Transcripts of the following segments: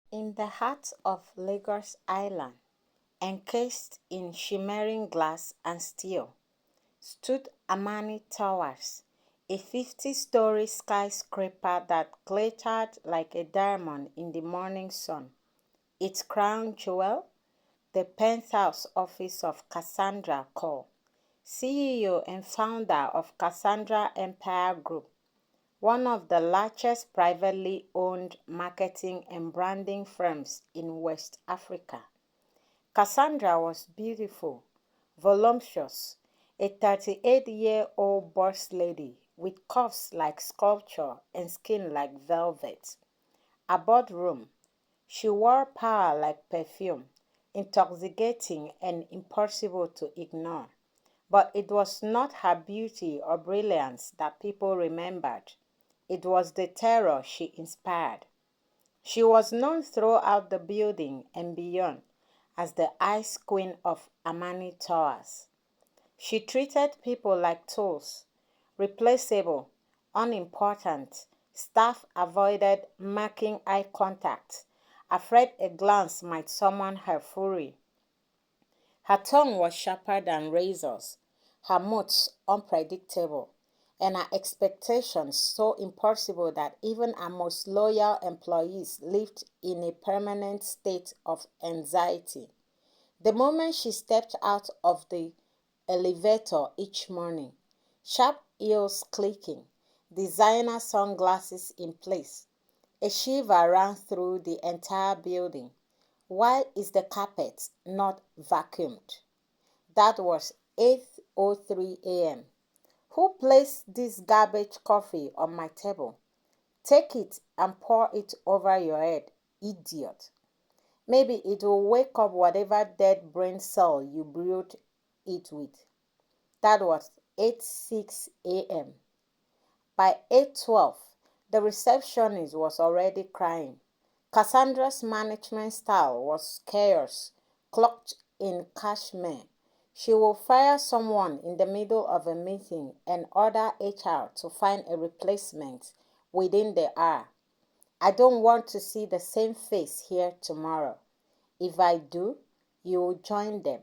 In the heart of Lagos Island, encased in shimmering glass and steel, stood Amani Towers, a 50-story skyscraper that glittered like a diamond in the morning sun. Its crown jewel, the penthouse office of Cassandra Cole, CEO and founder of Cassandra Empire Group, one of the largest privately owned marketing and branding firms in West Africa. Cassandra was beautiful, voluptuous, a 38-year-old boss lady with curves like sculpture and skin like velvet. A boardroom, she wore power like perfume, intoxicating and impossible to ignore. But it was not her beauty or brilliance that people remembered. It was the terror she inspired. She was known throughout the building and beyond as the Ice Queen of Amani Towers. She treated people like tools, replaceable, unimportant. Staff avoided making eye contact, afraid a glance might summon her fury. Her tongue was sharper than razors, her moods unpredictable, and her expectations so impossible that even her most loyal employees lived in a permanent state of anxiety. The moment she stepped out of the elevator each morning, sharp heels clicking, designer sunglasses in place, a shiver ran through the entire building. Why is the carpet not vacuumed? That was 8:03 a.m. Who placed this garbage coffee on my table? Take it and pour it over your head, idiot. Maybe it will wake up whatever dead brain cell you brewed it with. That was 8:06 a.m. By 8:12, the receptionist was already crying. Cassandra's management style was chaos, cloaked in cashmere. She will fire someone in the middle of a meeting and order HR to find a replacement within the hour. I don't want to see the same face here tomorrow. If I do, you will join them.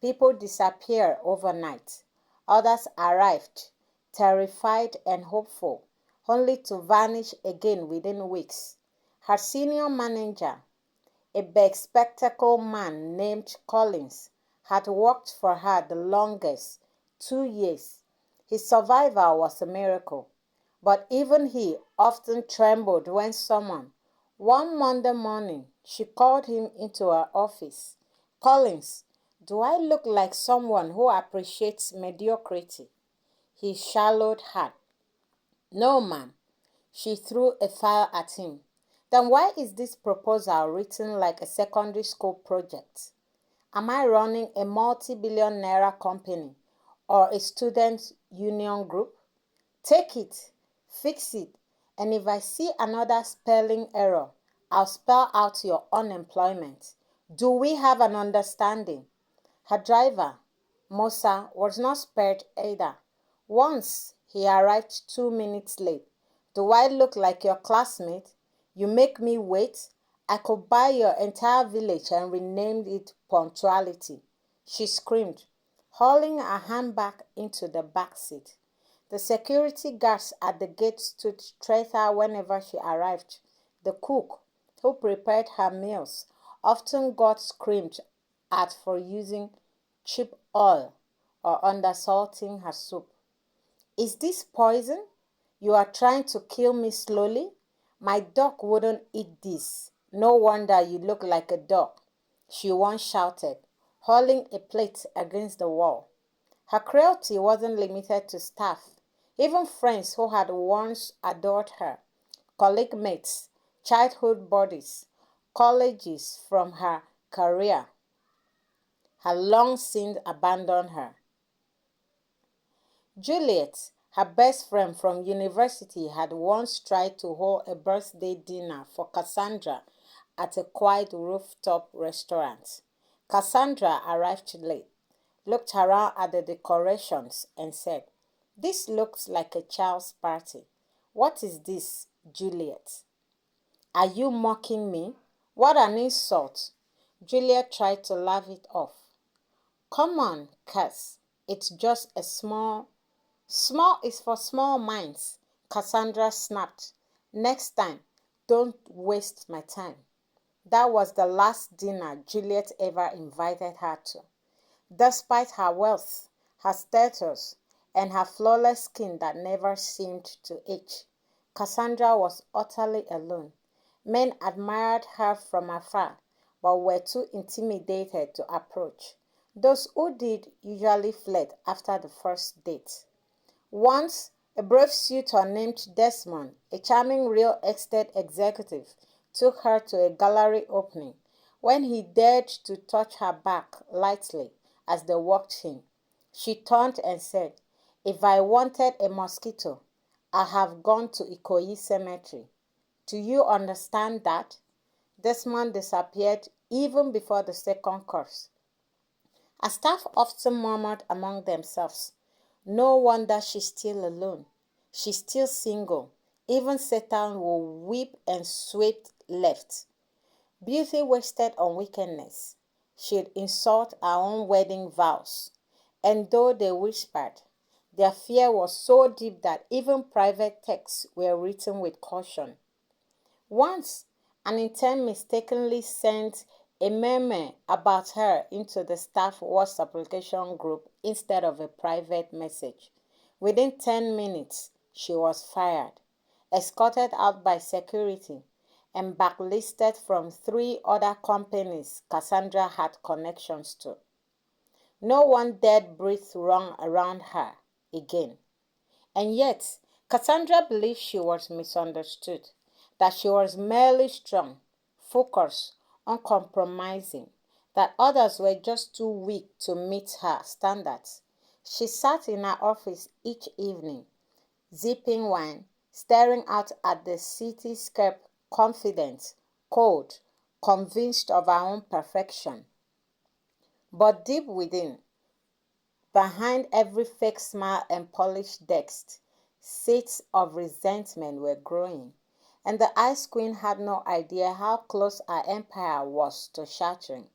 People disappear overnight. Others arrived, terrified and hopeful, only to vanish again within weeks. Her senior manager, a big spectacled man named Collins, had worked for her the longest, 2 years. His survival was a miracle, but even he often trembled when summoned. One Monday morning, she called him into her office. Collins, do I look like someone who appreciates mediocrity? He shallowed her. No, ma'am. She threw a file at him. Then why is this proposal written like a secondary school project? Am I running a multi-billion naira company or a student union group? Take it, fix it, and if I see another spelling error, I'll spell out your unemployment. Do we have an understanding? Her driver, Musa, was not spared either. Once he arrived 2 minutes late. Do I look like your classmate? You make me wait? I could buy your entire village and rename it Punctuality, she screamed, hauling her handbag into the back seat. The security guards at the gate stood straighter whenever she arrived. The cook, who prepared her meals, often got screamed at for using cheap oil or undersalting her soup. Is this poison? You are trying to kill me slowly? My dog wouldn't eat this. No wonder you look like a dog, she once shouted, hurling a plate against the wall. Her cruelty wasn't limited to staff. Even friends who had once adored her, colleague mates, childhood buddies, colleagues from her career, had long since abandoned her. Juliet, her best friend from university, had once tried to hold a birthday dinner for Cassandra at a quiet rooftop restaurant. Cassandra arrived late, looked around at the decorations, and said, "This looks like a child's party. What is this, Juliet? Are you mocking me? What an insult! Juliet tried to laugh it off. Come on, Cass. It's just a small. Small is for small minds, Cassandra snapped. Next time, don't waste my time. That was the last dinner Juliet ever invited her to. Despite her wealth, her status, and her flawless skin that never seemed to itch, Cassandra was utterly alone. Men admired her from afar, but were too intimidated to approach. Those who did usually fled after the first date. Once, a brave suitor named Desmond, a charming real estate executive, took her to a gallery opening. When he dared to touch her back lightly as they walked in, she turned and said, If I wanted a mosquito, I'd have gone to Ikoyi Cemetery. Do you understand that? Desmond disappeared even before the second course. A staff often murmured among themselves, No wonder she's still alone. She's still single. Even Satan will weep and sweep left. Beauty wasted on wickedness. She'd insult her own wedding vows. And though they whispered, their fear was so deep that even private texts were written with caution. Once, an intern mistakenly sent a meme about her into the staff WhatsApp application group instead of a private message. Within 10 minutes, she was fired, escorted out by security, and blacklisted from 3 other companies Cassandra had connections to. No one dared breathe wrong around her again. And yet, Cassandra believed she was misunderstood, that she was merely strong, focused, uncompromising, that others were just too weak to meet her standards. She sat in her office each evening, sipping wine, staring out at the cityscape, confident, cold, convinced of her own perfection. But deep within, behind every fake smile and polished desk, seeds of resentment were growing, and the Ice Queen had no idea how close her empire was to shattering.